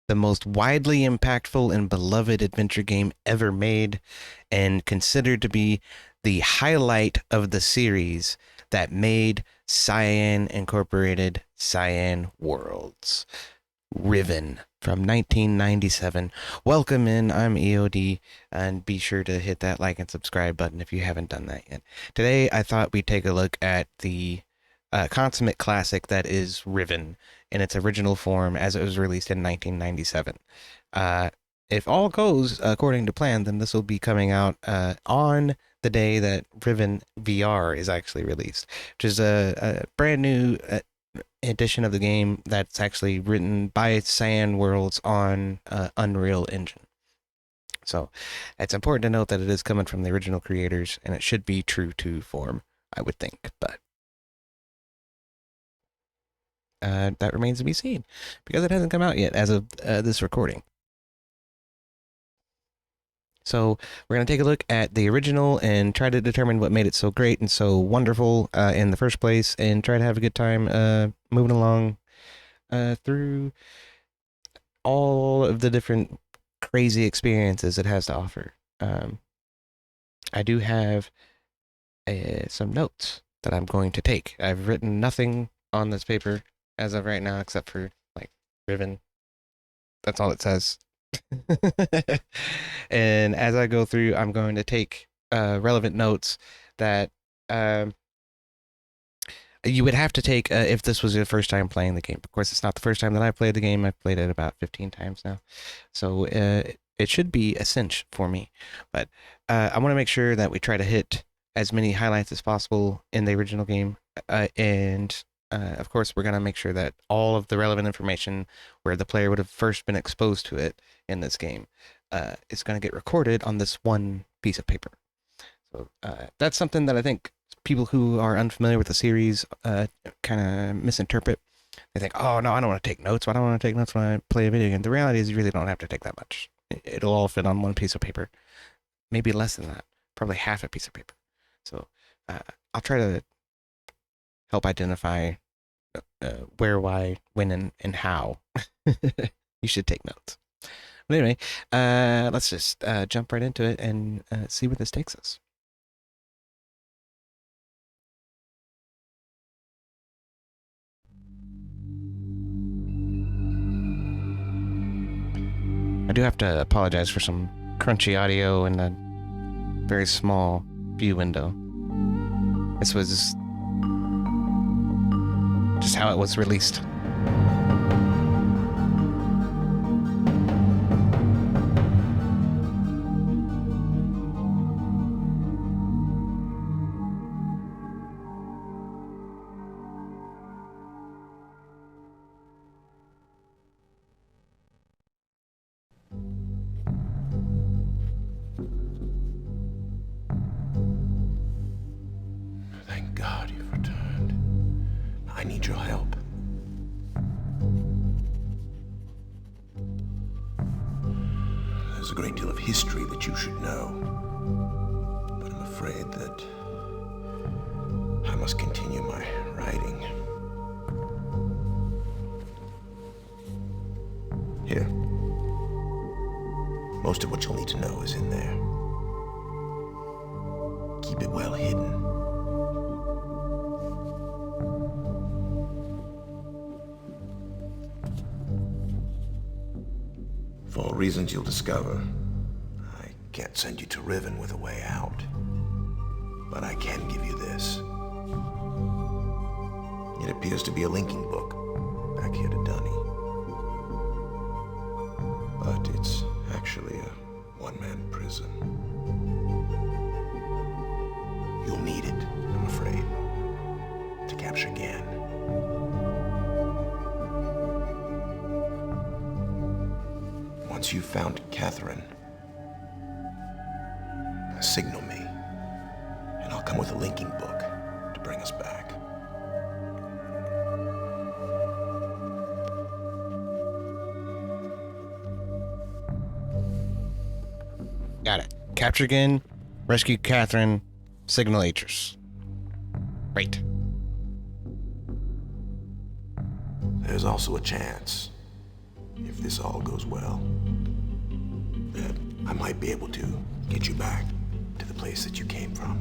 the most widely impactful and beloved adventure game ever made, and considered to be the highlight of the series that made Cyan Incorporated Cyan Worlds. Riven from 1997. Welcome in, I'm EOD, and be sure to hit that like and subscribe button if you haven't done that yet. Today, I thought we'd take a look at the consummate classic that is Riven in its original form as it was released in 1997. Uh, if all goes according to plan, then this will be coming out on the day that Riven VR is actually released, which is a brand new edition of the game that's actually written by Cyan Worlds on Unreal Engine. So it's important to note that it is coming from the original creators, and it should be true to form, I would think. But that remains to be seen because it hasn't come out yet as of this recording. So we're going to take a look at the original and try to determine what made it so great and so wonderful in the first place, and try to have a good time moving along through all of the different crazy experiences it has to offer. I do have some notes that I'm going to take. I've written nothing on this paper as of right now except for like Riven. That's all it says. And as I go through, I'm going to take relevant notes that you would have to take if this was your first time playing the game. Of course, it's not the first time that I played the game. I've played it about 15 times now. So it should be a cinch for me. But I want to make sure that we try to hit as many highlights as possible in the original game. And of course, we're going to make sure that all of the relevant information where the player would have first been exposed to it in this game is going to get recorded on this one piece of paper. So that's something that I think people who are unfamiliar with the series kind of misinterpret. They think, oh, no, I don't want to take notes. Why do I want to take notes when I play a video game? The reality is you really don't have to take that much. It'll all fit on one piece of paper. Maybe less than that. Probably half a piece of paper. So I'll try to help identify where, why, when, and how you should take notes. But anyway, let's just jump right into it and see where this takes us. I do have to apologize for some crunchy audio in the very small view window. This was just how it was released. Thank God you've returned. I need your help. There's a great deal of history that you should know, but I'm afraid that I must continue my writing. Here. Most of what you'll need to know is in there. Keep it well hidden. For reasons you'll discover, I can't send you to Riven with a way out. But I can give you this. It appears to be a linking book, back here to Dunny. But it's actually a one-man prison. You'll need it, I'm afraid, to capture Gan. Once you've found Catherine, signal me, and I'll come with a linking book to bring us back. Got it. Capture Gin, rescue Catherine, signal Atrus. Great. There's also a chance, if this all goes well, that I might be able to get you back to the place that you came from.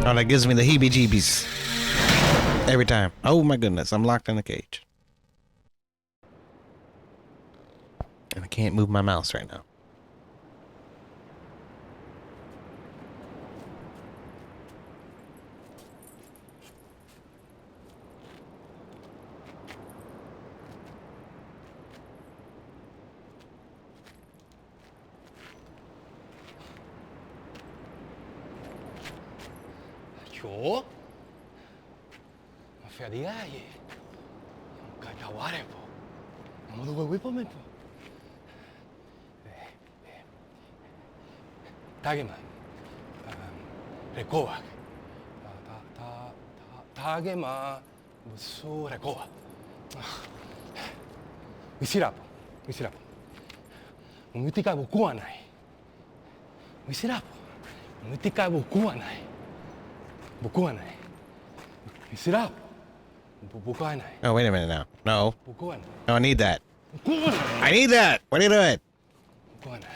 Oh, that gives me the heebie-jeebies every time. Oh my goodness, I'm locked in a cage. And I can't move my mouse right now. Jo? Ferdigheid. Kijk, nou waar heb je? Dan moet ik wippen met je. Tageman. Rekoak. Tageman. Musu rekoak. Wisirap. Wisirap. Umutika buku wa nai. Wisirap. Umutika buku wa nai. Buku wa nai. Wisirap. Buku wa nai. Oh, wait a minute now. No. Buku wa nai. No, I need that. Buku wa nai. I need that. What are you doing? Buku wa nai.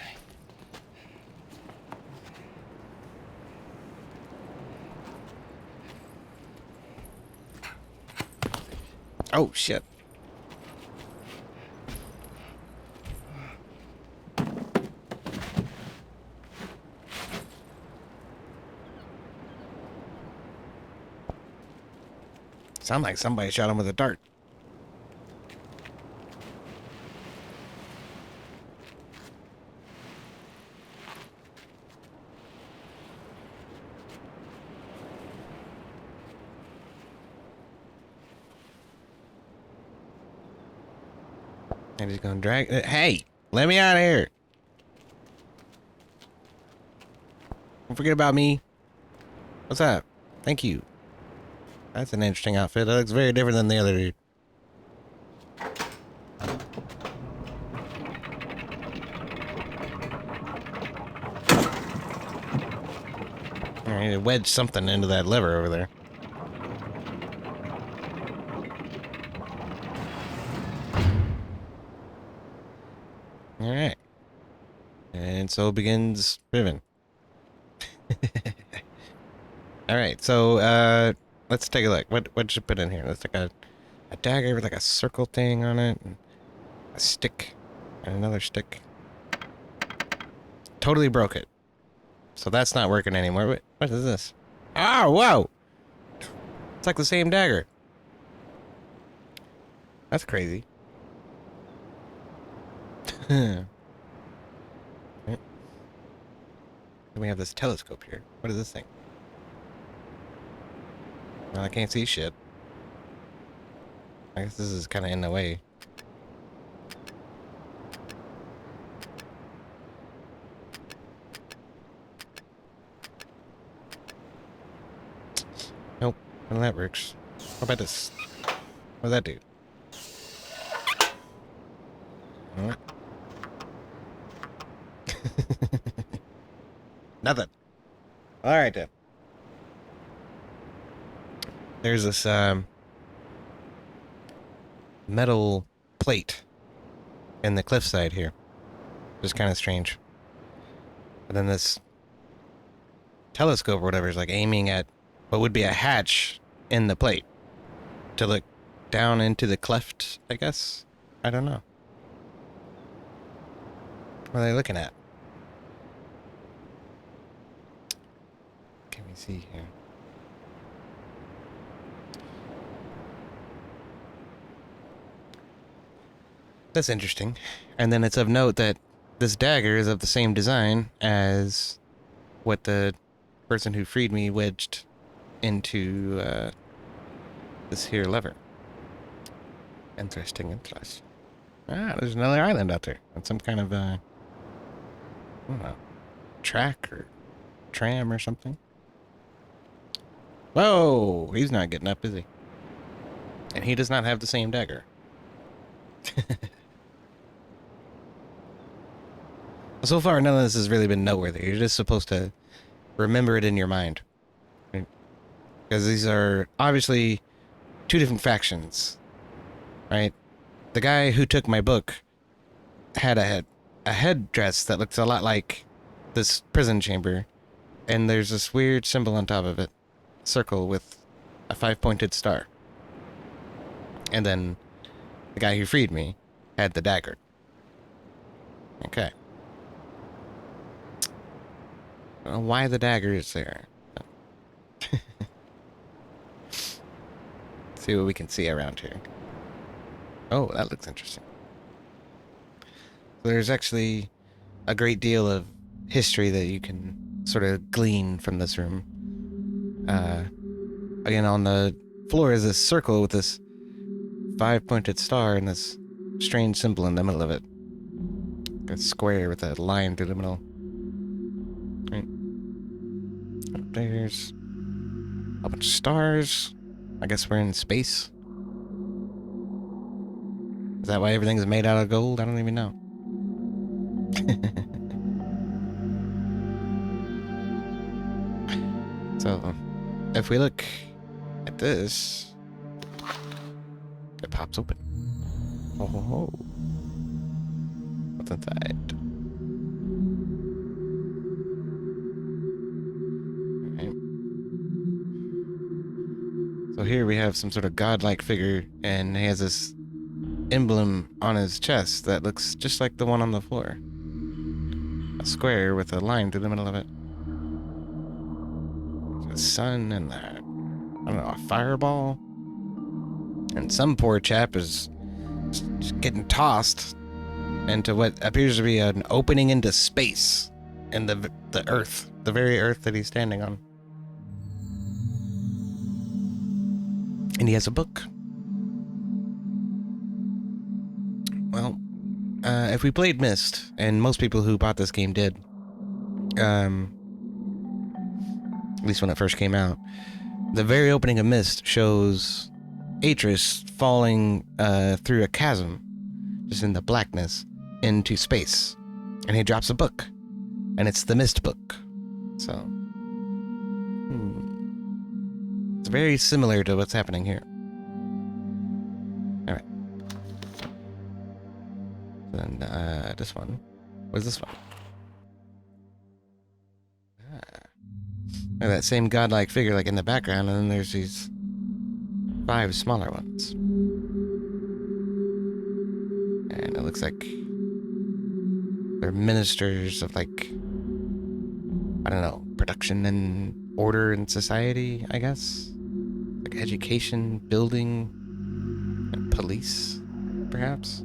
Oh, shit. Sound like somebody shot him with a dart. And he's gonna drag. Hey, let me out of here. Don't forget about me. What's up? Thank you. That's an interesting outfit. That looks very different than the other dude. I need to wedge something into that lever over there. Alright. And so begins Riven. Alright, so let's take a look. What should I put in here? Let's like a dagger with like a circle thing on it, and a stick, and another stick. Totally broke it. So that's not working anymore. What is this? Oh, whoa! It's like the same dagger. That's crazy. Then we have this telescope here. What is this thing? Well, I can't see shit. I guess this is kind of in the way. Nope, none of that works. How about this? What does that do? Hmm. Nothing. Alright then. There's this metal plate in the cliffside here. Just kind of strange. And then this telescope or whatever is like aiming at what would be a hatch in the plate to look down into the cleft, I guess. I don't know. What are they looking at? Can we see here? That's interesting. And then it's of note that this dagger is of the same design as what the person who freed me wedged into this here lever. Interesting. Ah, there's another island out there. And some kind of, I don't know, track or tram or something. Whoa! He's not getting up, is he? And he does not have the same dagger. So far, none of this has really been noteworthy. You're just supposed to remember it in your mind. Because these are obviously two different factions, right? The guy who took my book had a headdress that looks a lot like this prison chamber, and there's this weird symbol on top of it, circle with a 5-pointed star. And then the guy who freed me had the dagger. Okay. I don't know why the dagger is there. See what we can see around here. Oh, that looks interesting. There's actually a great deal of history that you can sort of glean from this room. Again, on the floor is this circle with this 5-pointed star and this strange symbol in the middle of it. A square with a line through the middle. Right. Up there's a bunch of stars. I guess we're in space. Is that why everything's made out of gold? I don't even know. So, if we look at this, it pops open. Oh, ho, ho. What's inside? Alright. So here we have some sort of godlike figure, and he has this emblem on his chest that looks just like the one on the floor. A square with a line through the middle of it. There's a sun and I don't know, a fireball. And some poor chap is just getting tossed into what appears to be an opening into space in the earth, the very earth that he's standing on. And he has a book. Well, if we played Myst, and most people who bought this game did, at least when it first came out, the very opening of Myst shows Atris falling through a chasm, just in the blackness, into space. And he drops a book. And it's the Myst book. So, it's very similar to what's happening here. Alright. Then, this one. What's this one? That same godlike figure like in the background, and then there's these 5 smaller ones. And it looks like they're ministers of, like, I don't know, production and order in society, I guess. Like education, building, and police, perhaps.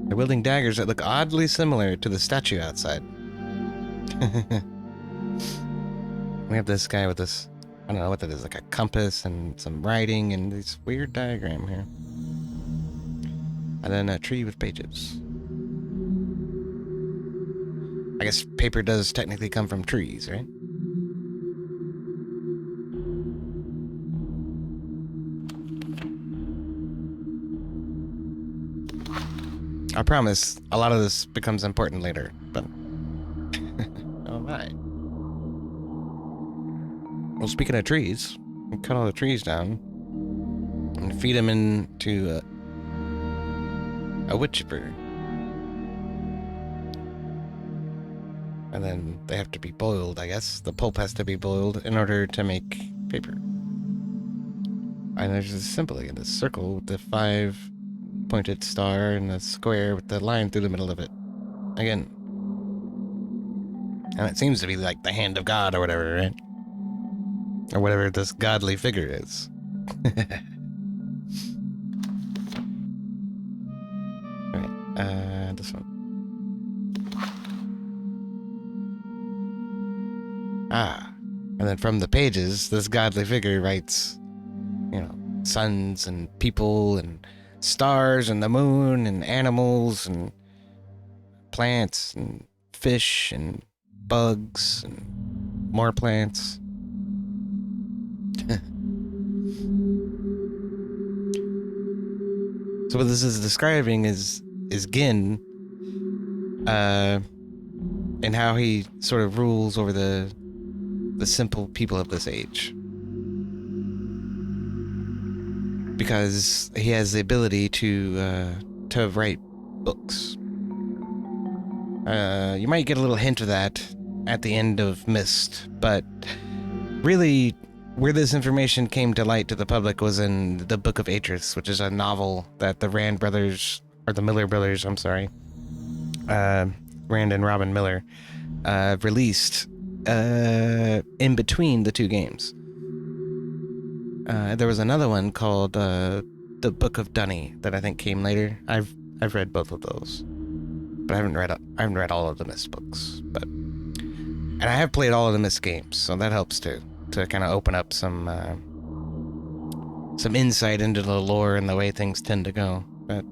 They're wielding daggers that look oddly similar to the statue outside. We have this guy with this, I don't know what that is, like a compass and some writing and this weird diagram here. And then a tree with pages. I guess paper does technically come from trees, right? I promise, a lot of this becomes important later, but... Alright. Well, speaking of trees, we cut all the trees down and feed them into a wood chipper. And then they have to be boiled, I guess. The pulp has to be boiled in order to make paper. And there's this symbol again, this circle with the 5-pointed star and the square with the line through the middle of it. Again. And it seems to be like the hand of God or whatever, right? Or whatever this godly figure is. Alright, this one. And then from the pages, this godly figure writes, you know, suns and people and stars and the moon and animals and plants and fish and bugs and more plants. So what this is describing is Gin, and how he sort of rules over the simple people of this age, because he has the ability to write books. You might get a little hint of that at the end of Myst, but really, where this information came to light to the public was in the Book of Atris, which is a novel that the Rand brothers, or the Miller brothers, I'm sorry, Rand and Robin Miller, released in between the two games. There was another one called the Book of Dunny that I think came later. I've read both of those, but I haven't read all of the Myst books. And I have played all of the Myst games, so that helps too, to kind of open up some insight into the lore and the way things tend to go. But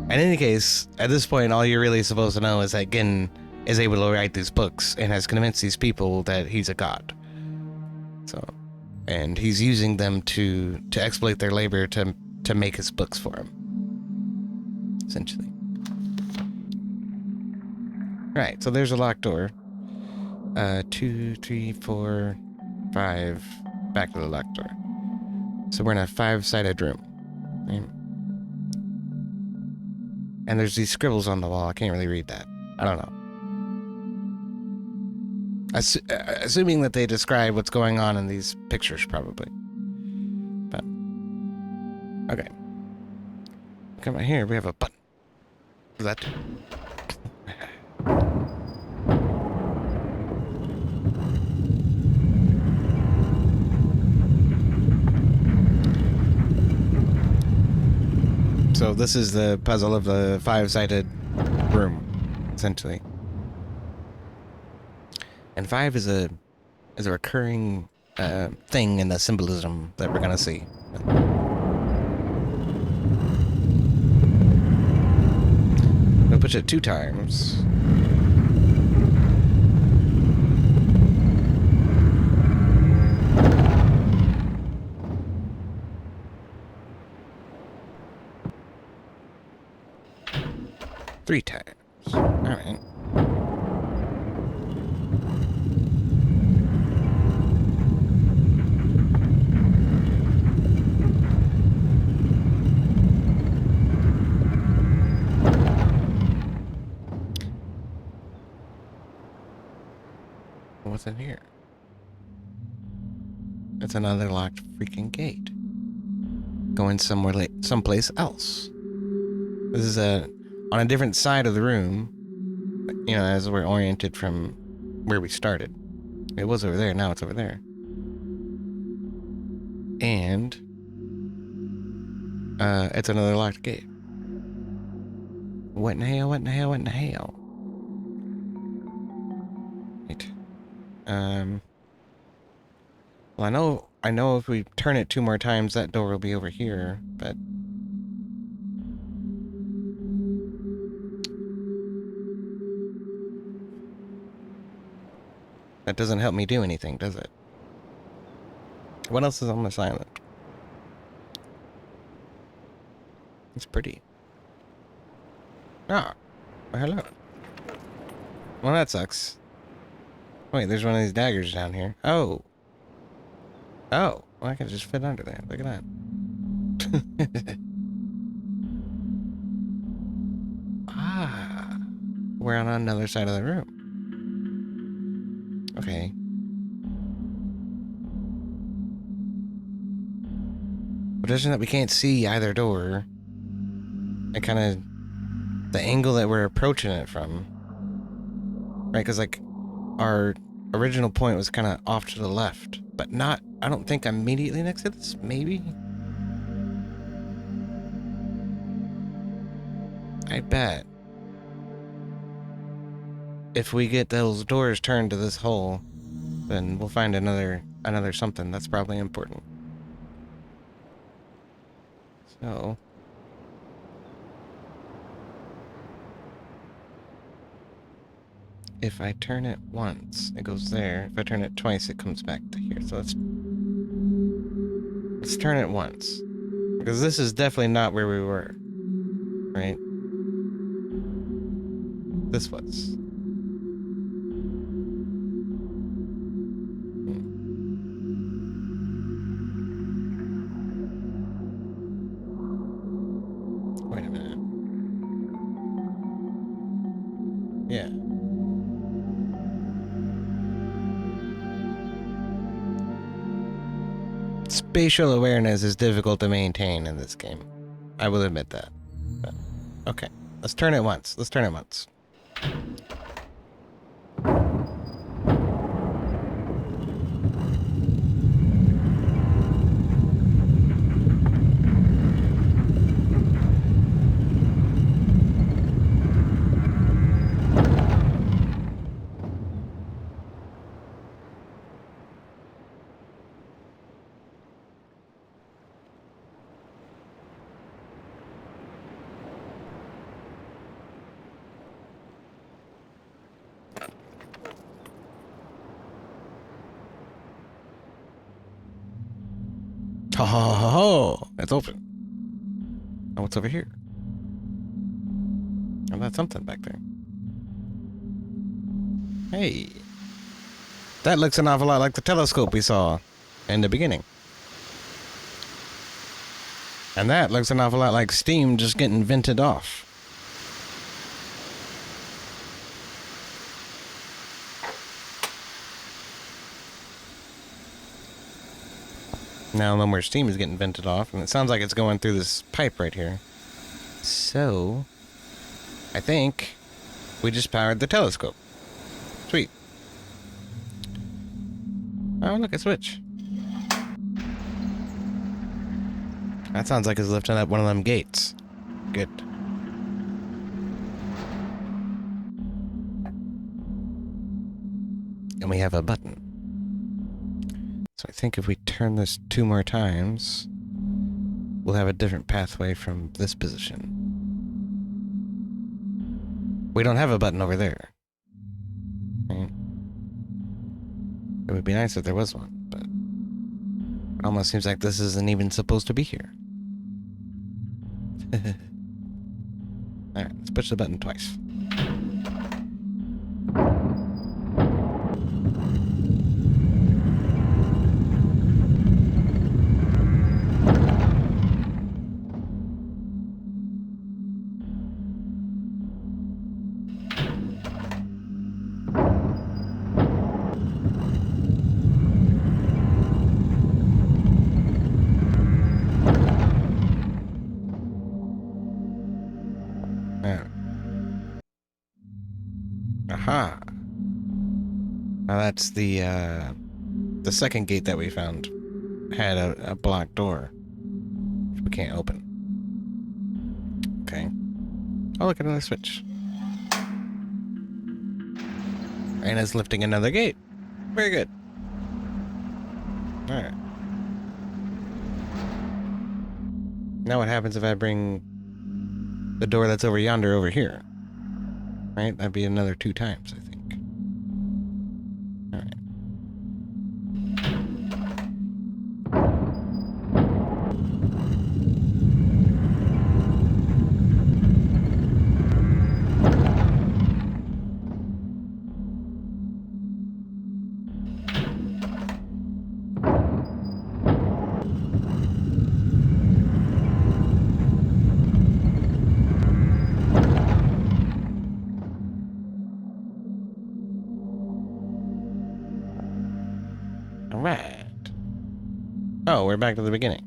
in any case, at this point, all you're really supposed to know is that Gin is able to write these books and has convinced these people that he's a god. So, and he's using them to exploit their labor to make his books for him, essentially. Right, so there's a locked door. 2, 3, 4, 5. Back to the locked door. So we're in a 5-sided room. Right? And there's these scribbles on the wall. I can't really read that. I don't know. Assuming that they describe what's going on in these pictures, probably. But, okay. Come out here, we have a button. What does that do? So this is the puzzle of the 5-sided room, essentially. And 5 is a recurring thing in the symbolism that we're gonna see. I'll push it 2 times. Three times. All right. What's in here? It's another locked freaking gate. Going someplace else. This is on a different side of the room. You know, as we're oriented from where we started. It was over there, now it's over there. And it's another locked gate. What in the hell, what in the hell, what in the hell? Right. Well, I know if we turn it 2 more times, that door will be over here, but that doesn't help me do anything, does it? What else is on the silent? It's pretty. Ah, well, hello. Well, that sucks. Wait, there's one of these daggers down here. Oh. Oh, well, I can just fit under there. Look at that. Ah. We're on another side of the room. Okay. But isn't that we can't see either door? And kind of the angle that we're approaching it from. Right, because like our original point was kind of off to the left, but not, I don't think immediately next to this, maybe? I bet if we get those doors turned to this hole, then we'll find another something that's probably important. So if I turn it once, it goes there. If I turn it twice, it comes back to here. So let's turn it once. Because this is definitely not where we were. Right? This was. Wait a minute. Yeah. Spatial awareness is difficult to maintain in this game. I will admit that. But, okay. Let's turn it once. Let's turn it once. Ho ho ho ho! It's open. And what's over here? Oh, that's something back there. Hey. That looks an awful lot like the telescope we saw in the beginning. And that looks an awful lot like steam just getting vented off. Now no more steam is getting vented off, and it sounds like it's going through this pipe right here. So, I think we just powered the telescope. Sweet. Oh, look, a switch. That sounds like it's lifting up one of them gates. Good. And we have a button. So I think if we turn this 2 more times, we'll have a different pathway from this position. We don't have a button over there. Right? It would be nice if there was one, but it almost seems like this isn't even supposed to be here. Alright, let's push the button twice. Aha. Now that's the second gate that we found had a blocked door, which we can't open. Okay. Oh, look at another switch. And it's lifting another gate. Very good. Alright. Now what happens if I bring the door that's over yonder over here? Right? That'd be another 2 times, I think. Alright. Alright. Oh, we're back to the beginning.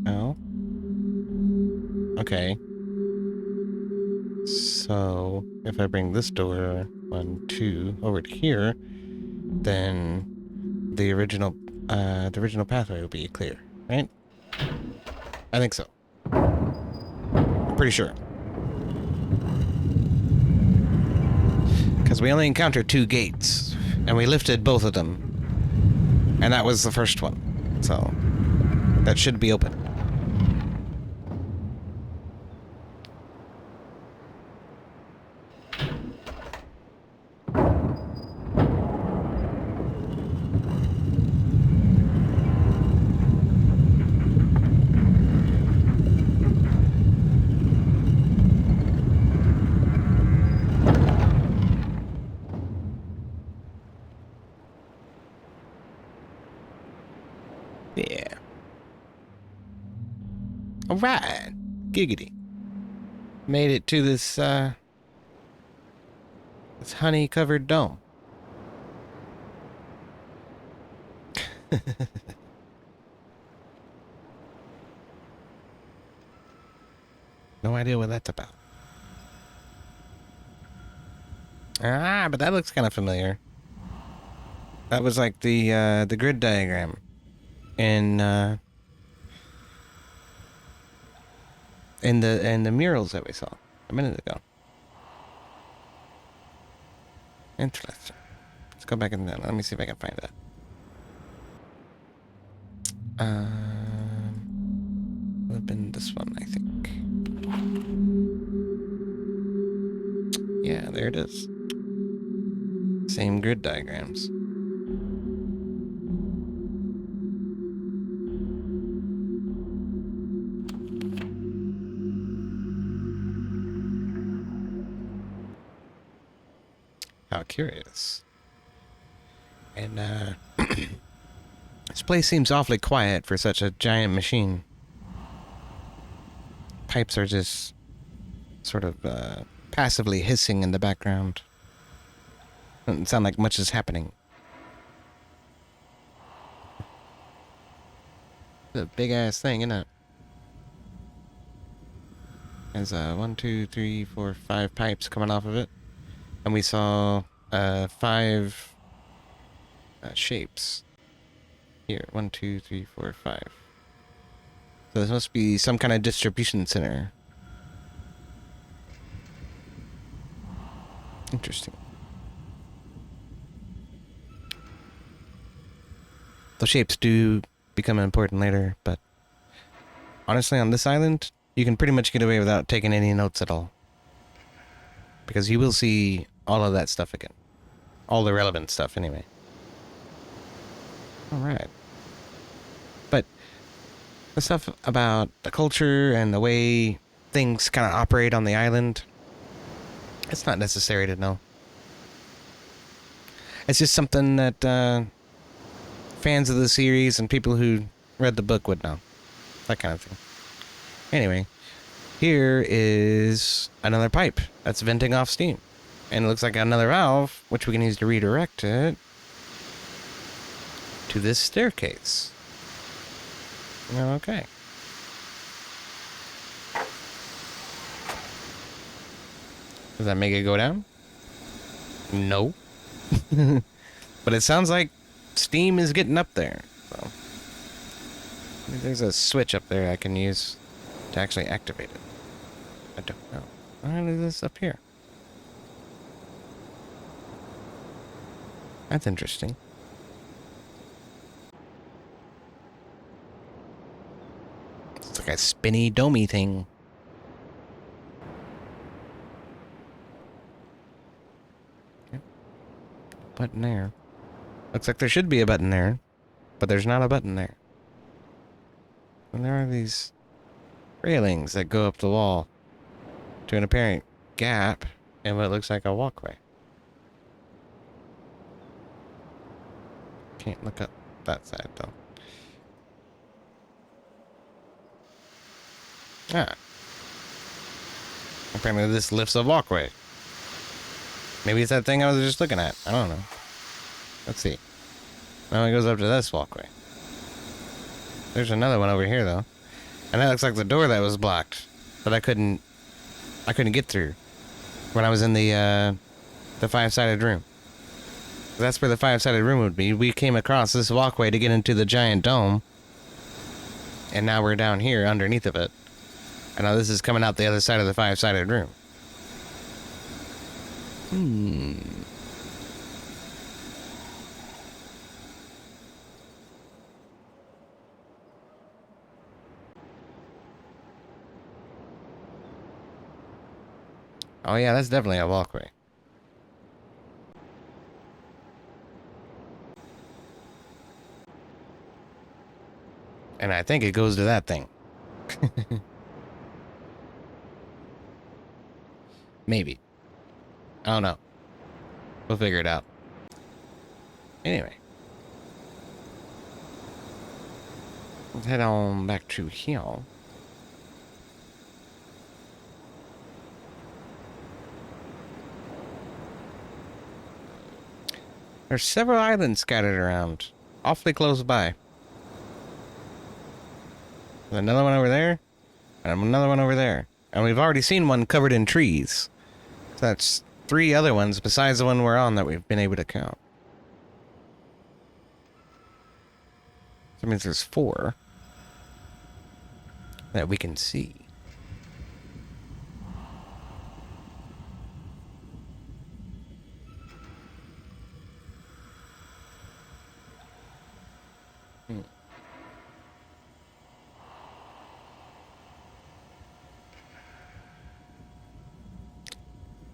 Oh. Okay. So, if I bring this door 1, 2 over to here, then the original pathway will be clear, right? I think so. I'm pretty sure. Because we only encountered 2 gates, and we lifted both of them. And that was the first one. So, that should be open. Yeah. All right. Giggity. Made it to this this honey-covered dome. No idea what that's about. Ah, but that looks kind of familiar. That was like the grid diagram in the murals that we saw a minute ago. Interesting. Let's go back and let me see if I can find that. Would have been this one, I think. Yeah, there it is. Same grid diagrams. How curious. And this place seems awfully quiet for such a giant machine. Pipes are just sort of passively hissing in the background. Doesn't sound like much is happening. It's a big ass thing, isn't it? There's 1, 2, 3, 4, 5 pipes coming off of it. And we saw 5 shapes. Here, 1, 2, 3, 4, 5. So this must be some kind of distribution center. Interesting. The shapes do become important later, but honestly, on this island, you can pretty much get away without taking any notes at all. Because you will see all of that stuff again. All the relevant stuff, anyway. Alright. But the stuff about the culture and the way things kind of operate on the island, it's not necessary to know. It's just something that fans of the series and people who read the book would know. That kind of thing. Anyway, here is another pipe that's venting off steam. And it looks like another valve, which we can use to redirect it to this staircase. Okay. Does that make it go down? No. But it sounds like steam is getting up there. So there's a switch up there I can use to actually activate it. I don't know. How is this up here? That's interesting. It's like a spinny, domey thing. Okay. Button there. Looks like there should be a button there, but there's not a button there. And there are these railings that go up the wall to an apparent gap in what looks like a walkway. Can't look up that side, though. Ah. Apparently this lifts a walkway. Maybe it's that thing I was just looking at. I don't know. Let's see. Now it goes up to this walkway. There's another one over here, though. And that looks like the door that was blocked. That I couldn't get through when I was in the 5-sided room. That's where the 5-sided room would be. We came across this walkway to get into the giant dome. And now we're down here underneath of it. And now this is coming out the other side of the 5-sided room. Oh yeah, that's definitely a walkway. And I think it goes to that thing. Maybe. I don't know. We'll figure it out. Anyway. Let's head on back to here. There's several islands scattered around, awfully close by. There's another one over there, and another one over there. And we've already seen one covered in trees. So that's 3 other ones besides the one we're on that we've been able to count. So that means there's 4 that we can see.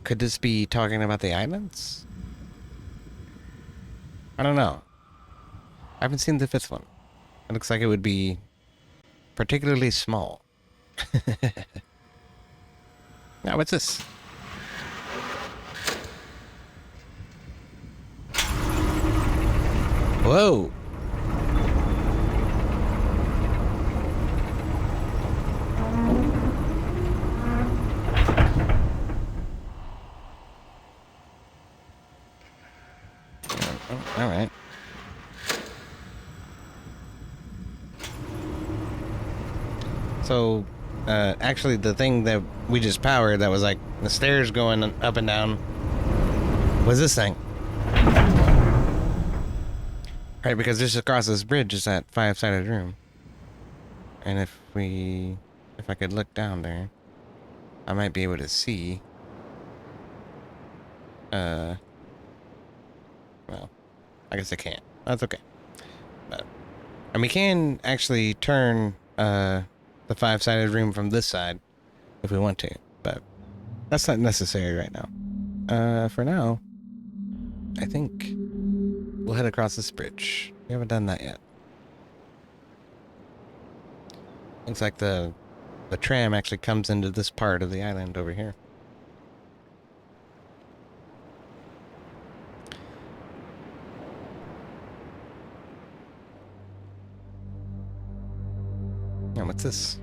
Could this be talking about the islands? I don't know. I haven't seen the 5th one. It looks like it would be particularly small. Now, what's this? Whoa! All right. So, actually, the thing that we just powered that was like the stairs going up and down was this thing. Right, because just across this bridge is that 5-sided room. And if I could look down there, I might be able to see. Well, I guess I can't. That's okay. And we can actually turn, the 5-sided room from this side if we want to, but that's not necessary right now. For now, I think we'll head across this bridge. We haven't done that yet. Looks like the tram actually comes into this part of the island over here. And what's this?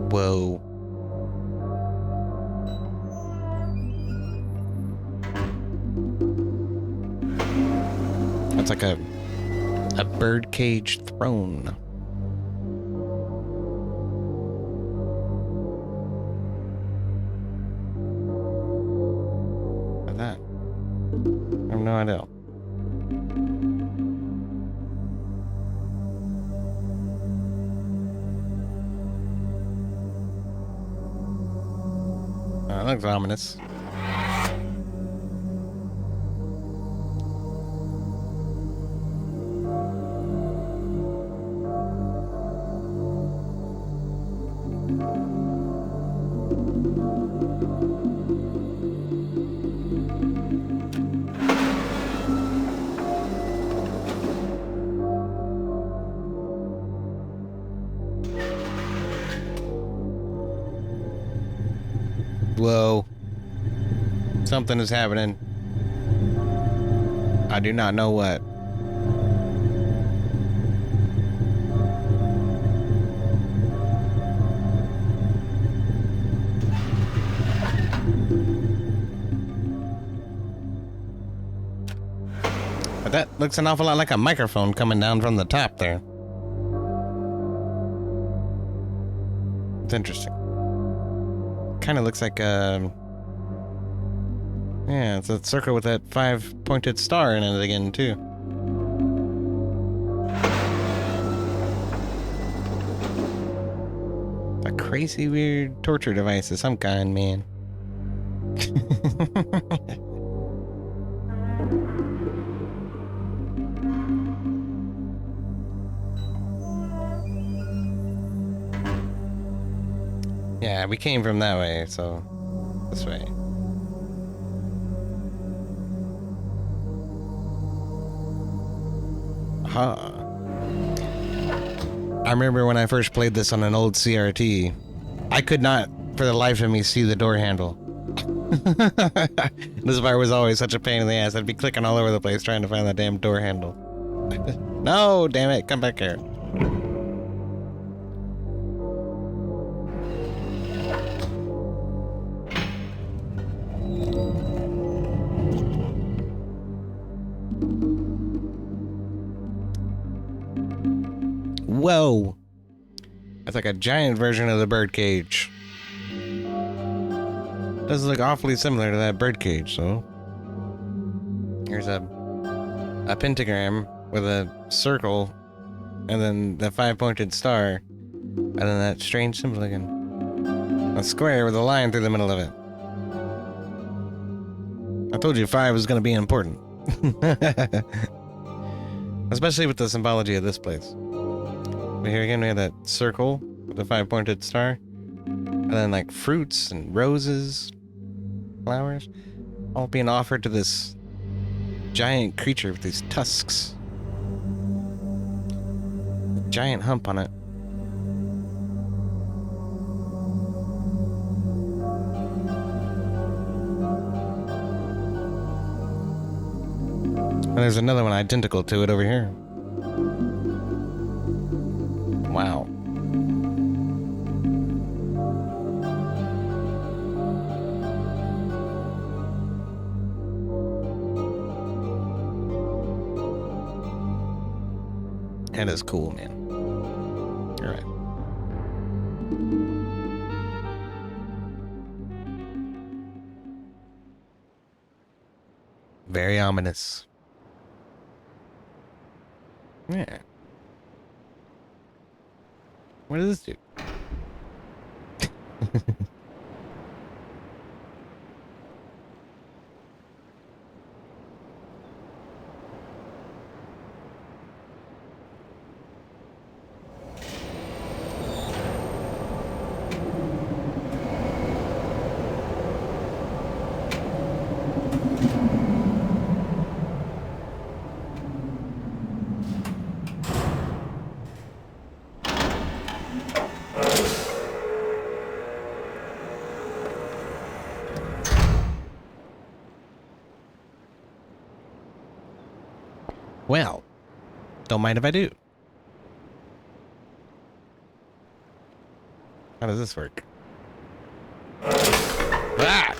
Whoa. That's like a birdcage throne. Look at that. I have no idea. That looks ominous. Whoa. Something is happening. I do not know what. But that looks an awful lot like a microphone coming down from the top there. It's interesting. Kind of looks like yeah, it's a circle with that 5-pointed star in it again too. A crazy weird torture device of some kind, man. Yeah, we came from that way, so this way. Huh. I remember when I first played this on an old CRT, I could not, for the life of me, see the door handle. This part was always such a pain in the ass. I'd be clicking all over the place trying to find that damn door handle. No, damn it, come back here. Whoa. That's like a giant version of the birdcage. Does look awfully similar to that birdcage, so. Here's a pentagram with a circle, and then the 5-pointed star, and then that strange symbol again. A square with a line through the middle of it. I told you 5 was going to be important. Especially with the symbology of this place. But here again, we have that circle with the 5-pointed star. And then like fruits and roses, flowers, all being offered to this giant creature with these tusks. A giant hump on it. And there's another one identical to it over here. Wow. That is cool, man. All right. Very ominous. Yeah. What does this do? Well, don't mind if I do. How does this work? Ah!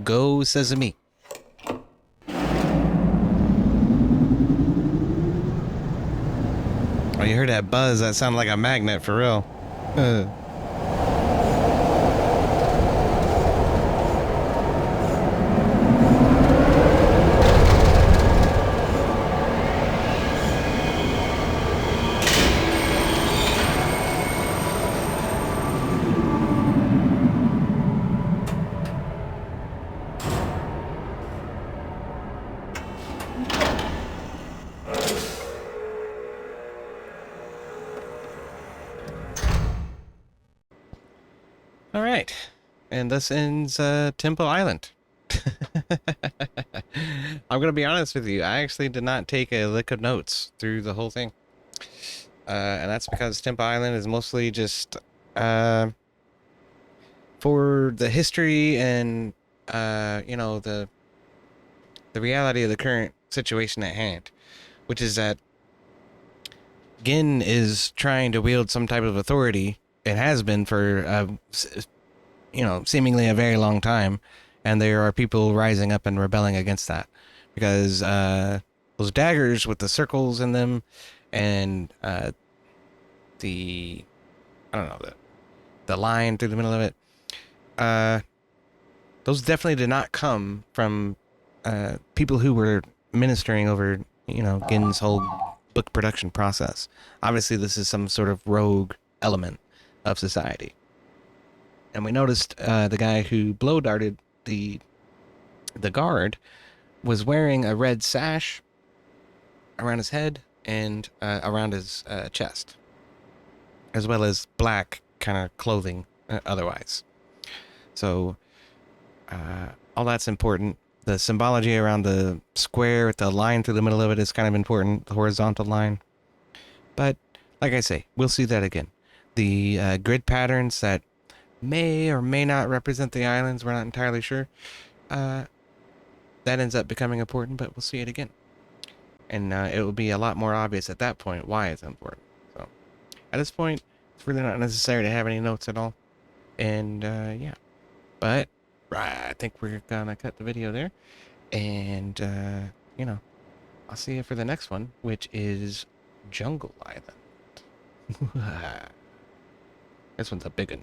Go Sesame. Oh, you heard that buzz? That sounded like a magnet for real. All right, and this ends Temple Island. I'm gonna be honest with you. I actually did not take a lick of notes through the whole thing, and that's because Temple Island is mostly just for the history and you know, the reality of the current situation at hand, which is that Gin is trying to wield some type of authority. It has been for, you know, seemingly a very long time, and there are people rising up and rebelling against that because those daggers with the circles in them, and the I don't know, the line through the middle of it, those definitely did not come from people who were ministering over, you know, Gin's whole book production process. Obviously, this is some sort of rogue element of society. And we noticed the guy who blow darted the guard was wearing a red sash around his head and around his chest, as well as black kind of clothing otherwise. So All that's important. The symbology around the square with the line through the middle of it is kind of important, the horizontal line. But like I say, we'll see that again. The grid patterns that may or may not represent the islands, we're not entirely sure. That ends up becoming important, but we'll see it again. And it will be a lot more obvious at that point why it's important. So at this point, it's really not necessary to have any notes at all. And yeah, but right, I think we're gonna cut the video there. And you know, I'll see you for the next one, which is Jungle Island. This one's a big one.